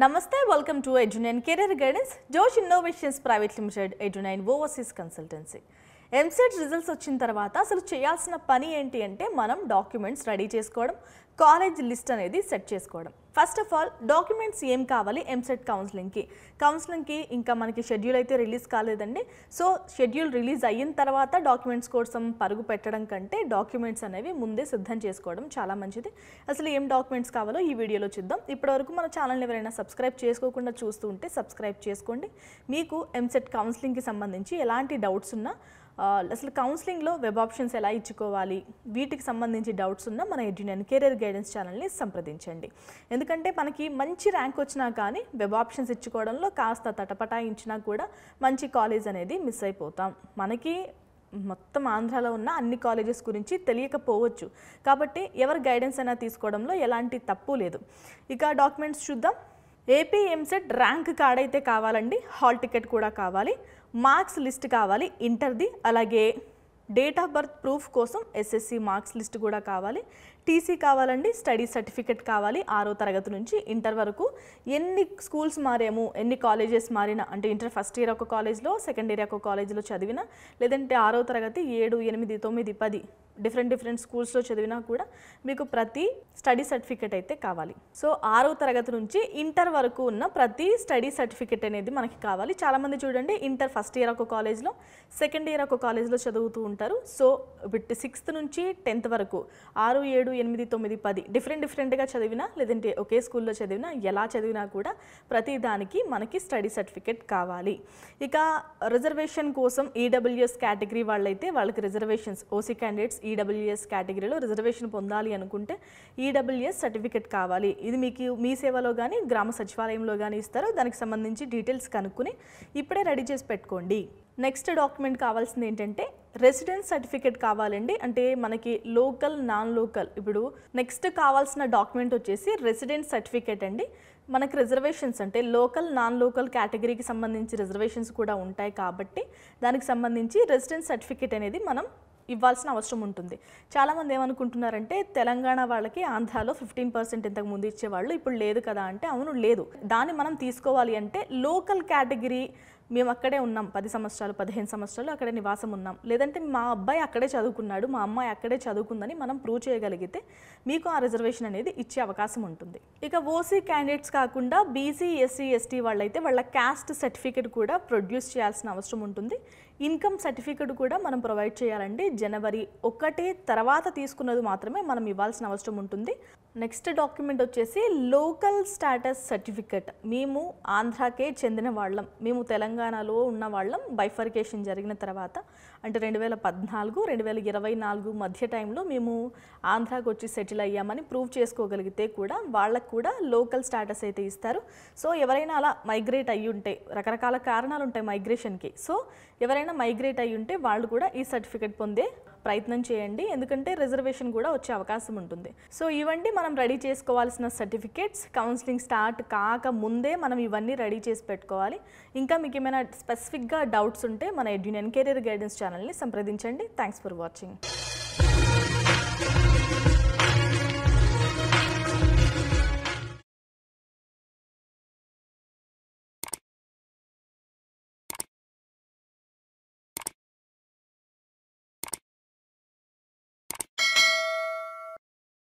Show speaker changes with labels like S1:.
S1: Namaste, welcome to Edunine Career Guidance, Josh Innovations Private Limited, Edunine Overseas Consultancy. EAMCET results వచ్చిన తర్వాత అసలు చేయాల్సిన పని ఏంటి అంటే మనం డాక్యుమెంట్స్ రెడీ చేసుకోవడం, కాలేజ్ లిస్ట్ అనేది సెట్ చేసుకోవడం. ఫస్ట్ ఆఫ్ ఆల్ డాక్యుమెంట్స్ ఏం కావాలి ఎంసెట్ కౌన్సిలింగ్కి ఇంకా మనకి షెడ్యూల్ అయితే రిలీజ్ కాలేదండి. సో షెడ్యూల్ రిలీజ్ అయిన తర్వాత డాక్యుమెంట్స్ కోసం పరుగు పెట్టడం కంటే డాక్యుమెంట్స్ అనేవి ముందే సిద్ధం చేసుకోవడం చాలా మంచిది. అసలు ఏం డాక్యుమెంట్స్ కావాలో ఈ వీడియోలో చూద్దాం. ఇప్పటివరకు మన ఛానల్ని ఎవరైనా సబ్స్క్రైబ్ చేసుకోకుండా చూస్తూ ఉంటే సబ్స్క్రైబ్ చేసుకోండి. మీకు ఎంసెట్ కౌన్సిలింగ్కి సంబంధించి ఎలాంటి డౌట్స్ ఉన్నా, అసలు కౌన్సిలింగ్లో వెబ్ ఆప్షన్స్ ఎలా ఇచ్చుకోవాలి, వీటికి సంబంధించి డౌట్స్ ఉన్న మన ఎడ్యునైన్ కెరీర్ గైడెన్స్ ఛానల్ని సంప్రదించండి. ఎందుకంటే మనకి మంచి ర్యాంక్ వచ్చినా కానీ వెబ్ ఆప్షన్స్ ఇచ్చుకోవడంలో కాస్త తటపటాయించినా కూడా మంచి కాలేజ్ అనేది మిస్ అయిపోతాం. మనకి మొత్తం ఆంధ్రాలో ఉన్న అన్ని కాలేజెస్ గురించి తెలియకపోవచ్చు, కాబట్టి ఎవరి గైడెన్స్ అయినా తీసుకోవడంలో ఎలాంటి తప్పు లేదు. ఇక డాక్యుమెంట్స్ చూద్దాం. ఏపీ ఎంసెట్ ర్యాంక్ కార్డ్ అయితే కావాలండి, హాల్ టికెట్ కూడా కావాలి, మార్క్స్ లిస్ట్ కావాలి ఇంటర్ది, అలాగే డేట్ ఆఫ్ బర్త్ ప్రూఫ్ కోసం ఎస్ఎస్సి మార్క్స్ లిస్ట్ కూడా కావాలి, టీసీ కావాలండి, స్టడీ సర్టిఫికెట్ కావాలి. 6వ తరగతి నుంచి ఇంటర్ వరకు ఎన్ని స్కూల్స్ మారాము, ఎన్ని కాలేజెస్ మారినా, అంటే ఇంటర్ ఫస్ట్ ఇయర్ ఒక కాలేజ్లో, సెకండ్ ఇయర్ ఒక కాలేజ్లో చదివినా, లేదంటే 6వ తరగతి 7, 8, 9, 10 డిఫరెంట్ స్కూల్స్లో చదివినా కూడా మీకు ప్రతి స్టడీ సర్టిఫికెట్ అయితే కావాలి. సో 6వ తరగతి నుంచి ఇంటర్ వరకు ఉన్న ప్రతి స్టడీ సర్టిఫికెట్ అనేది మనకి కావాలి. చాలామంది చూడండి ఇంటర్ ఫస్ట్ ఇయర్ ఒక కాలేజ్లో, సెకండ్ ఇయర్ ఒక కాలేజ్లో చదువుతూ ఉంటారు. సో 6th నుంచి 10th వరకు 6, 7, 8, 9, 10 డిఫరెంట్గా చదివినా, లేదంటే ఒకే స్కూల్లో చదివినా, ఎలా చదివినా కూడా ప్రతి దానికి మనకి స్టడీ సర్టిఫికెట్ కావాలి. ఇక రిజర్వేషన్ కోసం ఈడబ్ల్యూఎస్ కేటగిరీ వాళ్ళైతే వాళ్ళకి రిజర్వేషన్స్, ఓసీ క్యాండిడేట్స్ ఈడబ్ల్యూఎస్ కేటగిరీలో రిజర్వేషన్ పొందాలి అనుకుంటే ఈడబ్ల్యూఎస్ సర్టిఫికెట్ కావాలి. ఇది మీకు మీ సేవలో కానీ గ్రామ సచివాలయంలో కానీ ఇస్తారు. దానికి సంబంధించి డీటెయిల్స్ కనుక్కొని ఇప్పుడే రెడీ చేసి పెట్టుకోండి. నెక్స్ట్ డాక్యుమెంట్ కావాల్సింది ఏంటంటే రెసిడెన్స్ సర్టిఫికెట్ కావాలండి. అంటే మనకి లోకల్, నాన్ లోకల్. ఇప్పుడు నెక్స్ట్ కావాల్సిన డాక్యుమెంట్ వచ్చేసి రెసిడెన్స్ సర్టిఫికెట్ అండి. మనకి రిజర్వేషన్స్ అంటే లోకల్, నాన్ లోకల్ కేటగిరీకి సంబంధించి రిజర్వేషన్స్ కూడా ఉంటాయి కాబట్టి దానికి సంబంధించి రెసిడెన్స్ సర్టిఫికెట్ అనేది మనం ఇవ్వాల్సిన అవసరం ఉంటుంది. చాలామంది ఏమనుకుంటున్నారంటే తెలంగాణ వాళ్ళకి ఆంధ్రాలో 15% ఇంతకు ముందు ఇచ్చేవాళ్ళు, ఇప్పుడు లేదు కదా అంటే అవును లేదు. దాన్ని మనం తీసుకోవాలి అంటే లోకల్ కేటగిరీ, మేము అక్కడే ఉన్నాం 10 సంవత్సరాలు 15 సంవత్సరాలు అక్కడే నివాసం ఉన్నాం, లేదంటే మా అబ్బాయి అక్కడే చదువుకున్నాడు, మా అమ్మాయి అక్కడే చదువుకుందని మనం ప్రూవ్ చేయగలిగితే మీకు ఆ రిజర్వేషన్ అనేది ఇచ్చే అవకాశం ఉంటుంది. ఇక ఓసీ క్యాండిడేట్స్ కాకుండా బీసీ, ఎస్సీ, ఎస్టీ వాళ్ళైతే వాళ్ళ క్యాస్ట్ సర్టిఫికేట్ కూడా ప్రొడ్యూస్ చేయాల్సిన అవసరం ఉంటుంది. ఇన్కమ్ సర్టిఫికేట్ కూడా మనం ప్రొవైడ్ చేయాలండి. జనవరి 1 తర్వాత తీసుకున్నది మాత్రమే మనం ఇవ్వాల్సిన అవసరం ఉంటుంది. నెక్స్ట్ డాక్యుమెంట్ వచ్చేసి లోకల్ స్టాటస్ సర్టిఫికెట్. మేము ఆంధ్రాకే చెందిన వాళ్ళం, మేము తెలంగాణలో ఉన్న వాళ్ళం బైఫర్కేషన్ జరిగిన తర్వాత, అంటే 2014, 2024 మధ్య టైంలో మేము ఆంధ్రాకి వచ్చి సెటిల్ అయ్యామని ప్రూవ్ చేసుకోగలిగితే కూడా వాళ్ళకు కూడా లోకల్ స్టాటస్ అయితే ఇస్తారు. సో ఎవరైనా అలా మైగ్రేట్ అయ్యి ఉంటే, రకరకాల కారణాలు ఉంటాయి మైగ్రేషన్కి, సో ఎవరైనా మైగ్రేట్ అయ్యి ఉంటే వాళ్ళు కూడా ఈ సర్టిఫికెట్ పొందే ప్రయత్నం చేయండి, ఎందుకంటే రిజర్వేషన్ కూడా వచ్చే అవకాశం ఉంటుంది. సో ఇవండి మనం రెడీ చేసుకోవాల్సిన సర్టిఫికేట్స్. కౌన్సిలింగ్ స్టార్ట్ కాక ముందే మనం ఇవన్నీ రెడీ చేసి పెట్టుకోవాలి. ఇంకా మీకు ఏమైనా స్పెసిఫిక్గా డౌట్స్ ఉంటే మన ఎడ్యునైన్ కెరీర్ గైడెన్స్ ఛానల్ని సంప్రదించండి. Thanks for watching.